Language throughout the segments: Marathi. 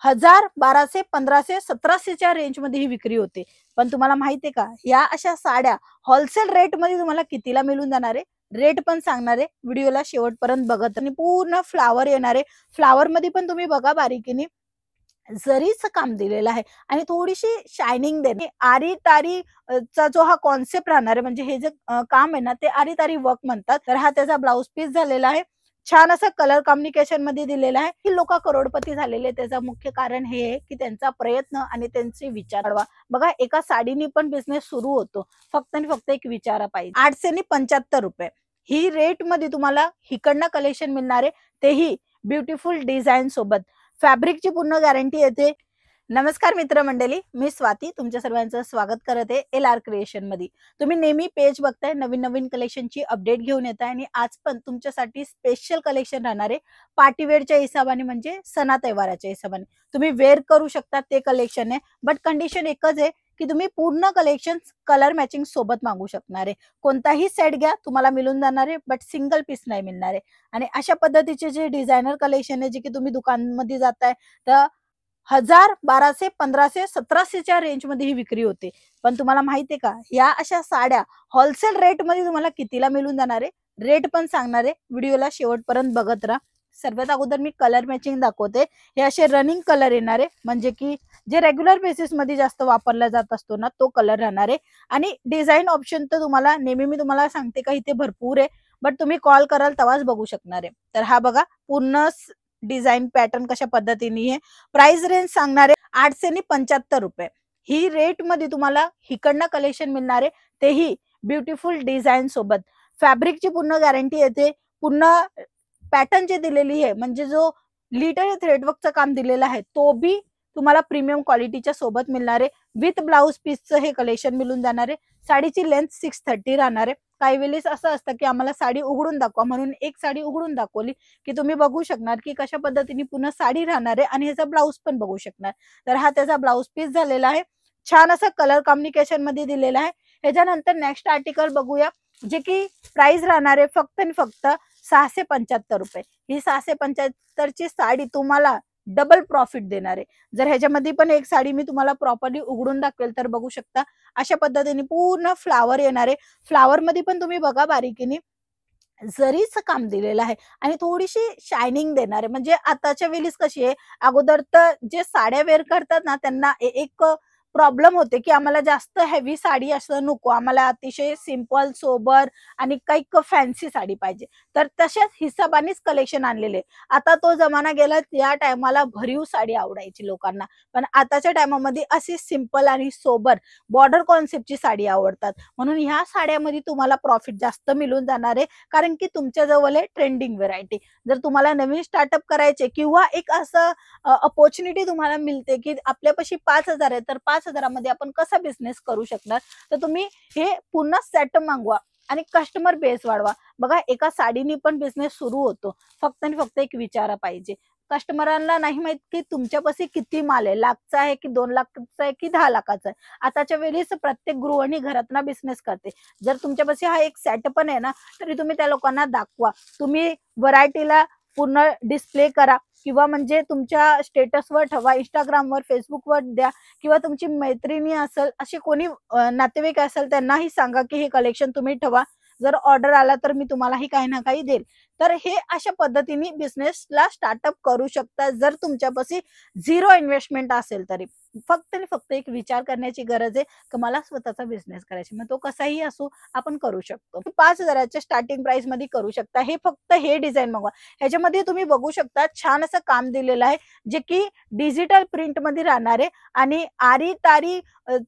1000, 1200, 1500, 1700च्या रेंज मध्ये ही विक्री होते. पण तुम्हाला माहितीये का, या अशा साड्या होलसेल रेट मध्ये तुम्हाला कितीला मिळून जाणार आहे, रेट पण सांगणार आहे. व्हिडिओला शेवटपर्यंत बघत आणि पूर्ण फ्लावर येणार आहे. फ्लावर मध्ये पण तुम्ही बघा बारीकीने जरीचं काम दिलेलं आहे आणि थोडीशी शायनिंग देणे. आरी तारी चा जो हा कॉन्सेप्ट राहणार आहे, म्हणजे हे जे काम आहे ना, ते आरी तारी वर्क म्हणतात. तर हा त्याचा ब्लाउज पीस झालेला आहे. छान असं कलर कॉम्बिनेशन मध्ये दिलेला आहे. ही लोक करोडपती झालेले, त्याचं मुख्य कारण हे आहे की त्यांचा प्रयत्न आणि त्यांचे विचार वाढवा. बघा, एका साडीनी पण बिझनेस सुरू होतो, फक्त आणि फक्त एक विचार पाहिजे. 875 रुपये ही रेट मध्ये तुम्हाला हिकडनं कलेक्शन मिळणार आहे, तेही ब्युटिफुल डिझाईन सोबत. फॅब्रिकची पूर्ण गॅरंटी येते. नमस्कार मित्रमंडळी, मी स्वाती तुमच्या सर्वांचं स्वागत करत आहे LR क्रिएशन मध्ये. तुम्ही नेहमी पेज बघताय, नवीन नवीन कलेक्शनची अपडेट घेऊन येताय आणि आज पण तुमच्यासाठी स्पेशल कलेक्शन राहणार आहे. पार्टीवेअरच्या हिशोबाने, म्हणजे सणा तहेवाराच्या हिशोबाने तुम्ही वेअर करू शकता ते कलेक्शन आहे. बट कंडिशन एकच आहे की तुम्ही पूर्ण कलेक्शन कलर मॅचिंग सोबत मागू शकणार आहे. कोणताही सेट घ्या, तुम्हाला मिळून जाणार आहे, बट सिंगल पीस नाही मिळणार आहे. आणि अशा पद्धतीचे जे डिझायनर कलेक्शन आहे, जे की तुम्ही दुकानमध्ये जाताय तर 1000, 1200, 1500, 1700च्या रेंज मध्ये ही विक्री होते. पण तुम्हाला माहितीये का, या अशा साड्या होलसेल रेट मध्ये तुम्हाला कितीला मिळून जाणार आहे, रेट पण सांगणार आहे. व्हिडिओला शेवटपर्यंत बघत राहा. सर्वात अगोदर मी कलर मॅचिंग दाखवते. हे असे रनिंग कलर येणार आहे, म्हणजे की जे रेग्युलर बेसिस मध्ये जास्त वापरला जात असतो ना, तो कलर राहणार आहे. आणि डिझाईन ऑप्शन तर तुम्हाला नेहमी मी तुम्हाला सांगते का इथे भरपूर आहे, बट तुम्ही कॉल कराल तेव्हाच बघू शकणार आहे. तर हा बघा पूर्ण डिझाईन पॅटर्न कशा पद्धतीने आहे. प्राइस रेंज सांगणार आहे 875 रुपये. ही रेट मध्ये तुम्हाला हिकडनं कलेक्शन मिळणार आहे, तेही ब्युटिफुल डिझाईन सोबत. फॅब्रिकची पूर्ण गॅरंटी येते. पूर्ण पॅटर्न जे दिलेली आहे, म्हणजे जो लिटर थ्रेडवर्कचं काम दिलेलं आहे, तो बी तुम्हाला प्रीमियम क्वालिटीच्या सोबत मिळणार आहे. विथ ब्लाउज पीसचं हे कलेक्शन मिळून जाणार आहे. साडीची लेंथ 630 राहणार आहे. काही वेळेस असं असतं की आम्हाला साडी उघडून दाखवा, म्हणून एक साडी उघडून दाखवली की तुम्ही बघू शकणार की कशा पद्धतीने पूर्ण साडी राहणार आहे आणि ह्याचा ब्लाउज पण बघू शकणार. तर हा त्याचा ब्लाउज पीस झालेला आहे. छान असं कलर कॉम्बिनेशन मध्ये दिलेला आहे. ह्याच्यानंतर नेक्स्ट आर्टिकल बघूया, जे की प्राइस राहणार आहे फक्त आणि फक्त 675 रुपये. ही 675 ची साडी तुम्हाला डबल प्रॉफिट देणार आहे. जर ह्याच्यामध्ये पण एक साडी मी तुम्हाला प्रॉपरली उघडून दाखवेल तर बघू शकता, अशा पद्धतीने पूर्ण फ्लावर येणार आहे. फ्लावर मध्ये पण तुम्ही बघा बारीकीने जरीचं काम दिलेलं आहे आणि थोडीशी शायनिंग देणार आहे. म्हणजे आताच्या वेळीस कशी आहे, अगोदर तर जे साड्या वेअर करतात ना, त्यांना एक प्रॉब्लेम होते की आम्हाला जास्त हेवी साडी असं नको, आम्हाला अतिशय सिंपल सोबर आणि काही फॅन्सी साडी पाहिजे. तर तशाच हिशोबानेच कलेक्शन आणलेले. आता तो जमाना गेला, त्या टायमाला भरीव साडी आवडायची लोकांना, पण आताच्या टायमामध्ये अशी सिंपल आणि सोबर बॉर्डर कॉन्सेप्टची साडी आवडतात. म्हणून ह्या साड्यामध्ये तुम्हाला प्रॉफिट जास्त मिळून जाणार आहे, कारण की तुमच्या जवळ आहे ट्रेंडिंग व्हरायटी. जर तुम्हाला नवीन स्टार्टअप करायचे किंवा एक असं अपॉर्च्युनिटी तुम्हाला मिळते की आपल्यापाशी 5000 आहे, तर 5000 मध्ये आपण कसा बिझनेस करू शकणार, तर तुम्ही हे पूर्ण सेट मागवा आणि कस्टमर बेस वाढवा. बघा, एका साडीनी पण बिझनेस सुरू होतो, फक्त आणि फक्त एक विचार पाहिजे. कस्टमरांना नाही माहित की तुमच्यापाशी किती माल आहे, लाखचा आहे की 2 लाखाचा आहे की 10 लाखाचा आहे. आताच्या वेळेस प्रत्येक गृहिणी घरातना बिझनेस करते. जर तुमच्यापाशी हा एक सेट पण आहे ना, तरी तुम्ही त्या लोकांना दाखवा. तुम्ही व्हरायटीला पूर्ण डिस्प्ले करा किंवा म्हणजे तुमच्या स्टेटसवर ठेवा, इंस्टाग्रामवर, फेसबुकवर द्या, किंवा तुमची मैत्रिणी असेल, असे कोणी नातेवाईक असेल त्यांनाही सांगा की हे कलेक्शन तुम्ही ठेवा. जर ऑर्डर आला तर मी तुम्हालाही काही ना काही देईल. तर हे अशा पद्धतीने बिझनेसला स्टार्टअप करू शकता. जर तुमच्यापाशी झिरो इन्व्हेस्टमेंट असेल तरी फक्त आणि फक्त एक विचार करण्याची गरज आहे की मला स्वतःचा बिझनेस करायचा, मग तो कसाही असो आपण करू शकतो. 5000च्या स्टार्टिंग प्राइस मध्ये करू शकता. हे फक्त हे डिझाईन मागवा. ह्याच्यामध्ये तुम्ही बघू शकता छान असं काम दिलेलं आहे, जे की डिजिटल प्रिंट मध्ये राहणार आहे आणि आरी तारी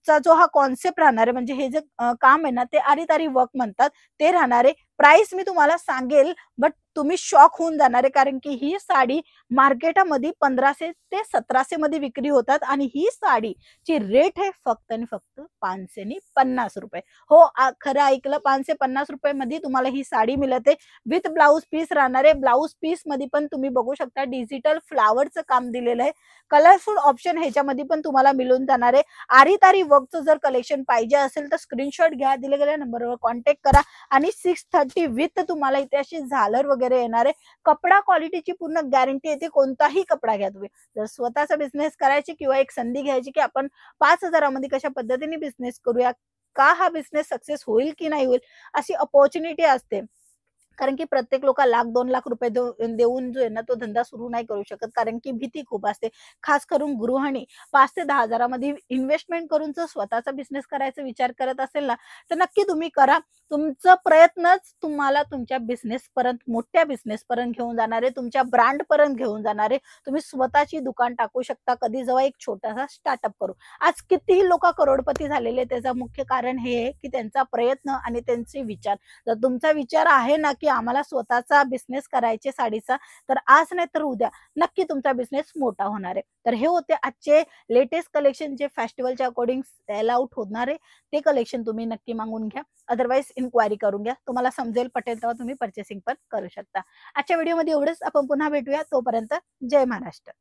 चा जो हा कॉन्सेप्ट राहणार आहे, म्हणजे हे जे काम आहे ना, ते आरी तारी वर्क म्हणतात, ते राहणार आहे. प्राइस मी तुम्हाला सांगेल, बट तुम्ही शॉक होऊन जाणार आहे, कारण की ही साडी मार्केटामध्ये 1500 ते 1700 मध्ये विक्री होतात आणि ही साडीची रेट आहे फक्त आणि फक्त 550 रुपये. हो, खरं ऐकलं, 550 रुपये मध्ये तुम्हाला ही साडी मिळते. विथ ब्लाउज पीस राहणार आहे. ब्लाउज पीस मध्ये पण तुम्ही बघू शकता डिजिटल फ्लावरचं काम दिलेलं आहे. कलरफुल ऑप्शन ह्याच्यामध्ये पण तुम्हाला मिळून जाणार आहे. आरी तारी वर्कचं जर कलेक्शन पाहिजे असेल तर स्क्रीनशॉट घ्या, दिले गेलेल्या नंबरवर कॉन्टॅक्ट करा आणि 630 विथ तुम्हाला इथे अशी झालर वगैरे वगैरे येणार आहे. कपडा क्वालिटीची पूर्ण गॅरंटी येते. कोणताही कपडा घ्या तुम्ही. जर स्वतःचा बिझनेस करायची किंवा एक संधी घ्यायची की आपण 5,000 मध्ये कशा पद्धतीने बिझनेस करूया, का हा बिझनेस सक्सेस होईल की नाही होईल, अशी अपॉर्च्युनिटी असते. कारण की प्रत्येक लोक लाख 2 लाख रुपये देऊन जो आहे ना तो धंदा सुरू नाही करू शकत, कारण की भीती खूप असते. खास करून गृहिणी 5 ते 10 मध्ये इन्व्हेस्टमेंट करून जर स्वतःचा बिझनेस करायचा विचार करत असेल ना, तर नक्की तुम्ही करा. तुमचं प्रयत्नच तुम्हाला तुमच्या बिझनेस पर्यंत, मोठ्या बिझनेस पर्यंत घेऊन जाणार आहे, तुमच्या ब्रँड पर्यंत घेऊन जाणार आहे. तुम्ही स्वतःची दुकान टाकू शकता कधी जेव्हा एक छोटासा स्टार्टअप करू. आज कितीही लोक करोडपती झालेले, त्याचं मुख्य कारण हे आहे की त्यांचा प्रयत्न आणि त्यांचे विचार. जर तुमचा विचार आहे ना की आम्हाला स्वतःचा बिझनेस करायचे साडीचा, तर आज नाही तर उद्या नक्की तुमचा बिझनेस मोठा होणार आहे. तर हे होते आजचे लेटेस्ट कलेक्शन, जे फेस्टिवलच्या अकॉर्डिंग सेल आउट होणार आहे. ते कलेक्शन तुम्ही नक्की मागून घ्या. अदरवाईज इन्क्वायरी करून घ्या. तुम्हाला समजेल, पटेल तेव्हा तुम्ही पर्चेसिंग पण करू शकता. आजच्या व्हिडिओमध्ये एवढंच. आपण पुन्हा भेटूया. तोपर्यंत जय महाराष्ट्र.